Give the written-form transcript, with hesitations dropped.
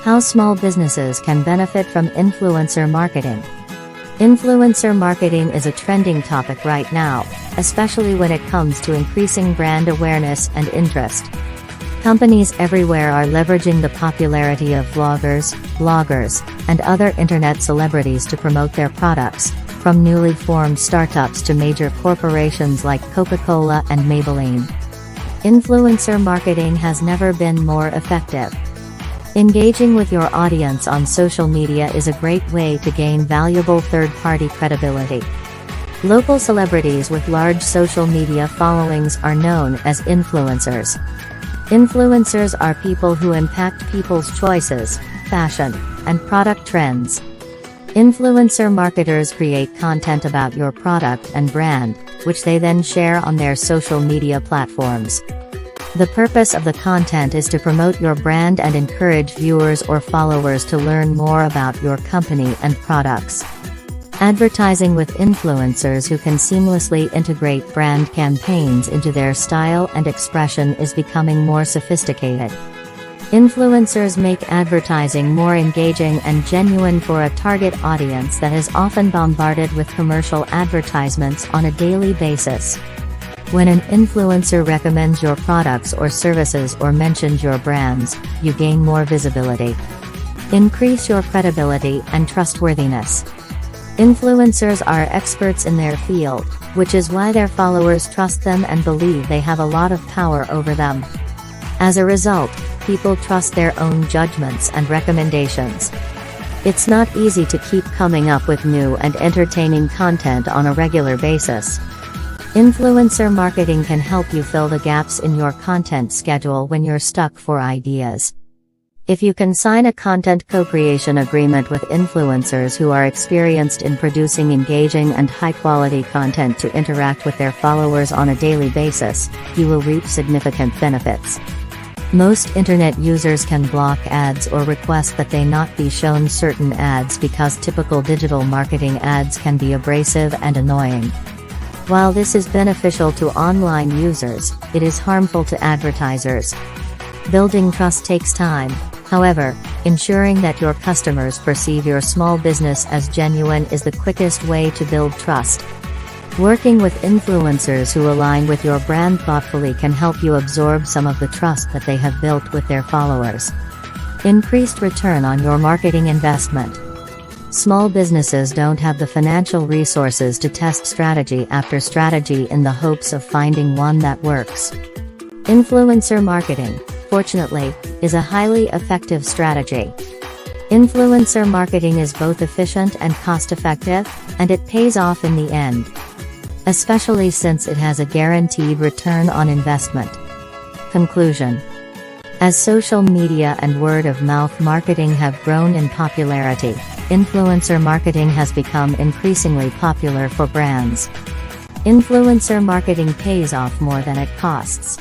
How small businesses can benefit from influencer marketing. Influencer marketing is a trending topic right now, especially when it comes to increasing brand awareness and interest. Companies everywhere are leveraging the popularity of vloggers, bloggers, and other internet celebrities to promote their products, from newly formed startups to major corporations like Coca-Cola and Maybelline. Influencer marketing has never been more effective. Engaging with your audience on social media is a great way to gain valuable third-party credibility. Local celebrities with large social media followings are known as influencers. Influencers are people who impact people's choices, fashion, and product trends. Influencer marketers create content about your product and brand, which they then share on their social media platforms. The purpose of the content is to promote your brand and encourage viewers or followers to learn more about your company and products. Advertising with influencers who can seamlessly integrate brand campaigns into their style and expression is becoming more sophisticated. Influencers make advertising more engaging and genuine for a target audience that is often bombarded with commercial advertisements on a daily basis. When an influencer recommends your products or services or mentions your brands, you gain more visibility. Increase your credibility and trustworthiness. Influencers are experts in their field, which is why their followers trust them and believe they have a lot of power over them. As a result, people trust their own judgments and recommendations. It's not easy to keep coming up with new and entertaining content on a regular basis. Influencer marketing can help you fill the gaps in your content schedule when you're stuck for ideas. If you can sign a content co-creation agreement with influencers who are experienced in producing engaging and high-quality content to interact with their followers on a daily basis, you will reap significant benefits. Most internet users can block ads or request that they not be shown certain ads because typical digital marketing ads can be abrasive and annoying. While this is beneficial to online users, it is harmful to advertisers. Building trust takes time. However, ensuring that your customers perceive your small business as genuine is the quickest way to build trust. Working with influencers who align with your brand thoughtfully can help you absorb some of the trust that they have built with their followers. Increased return on your marketing investment. Small businesses don't have the financial resources to test strategy after strategy in the hopes of finding one that works. Influencer marketing, fortunately, is a highly effective strategy. Influencer marketing is both efficient and cost-effective, and it pays off in the end. Especially since it has a guaranteed return on investment. Conclusion. As social media and word-of-mouth marketing have grown in popularity, influencer marketing has become increasingly popular for brands. Influencer marketing pays off more than it costs.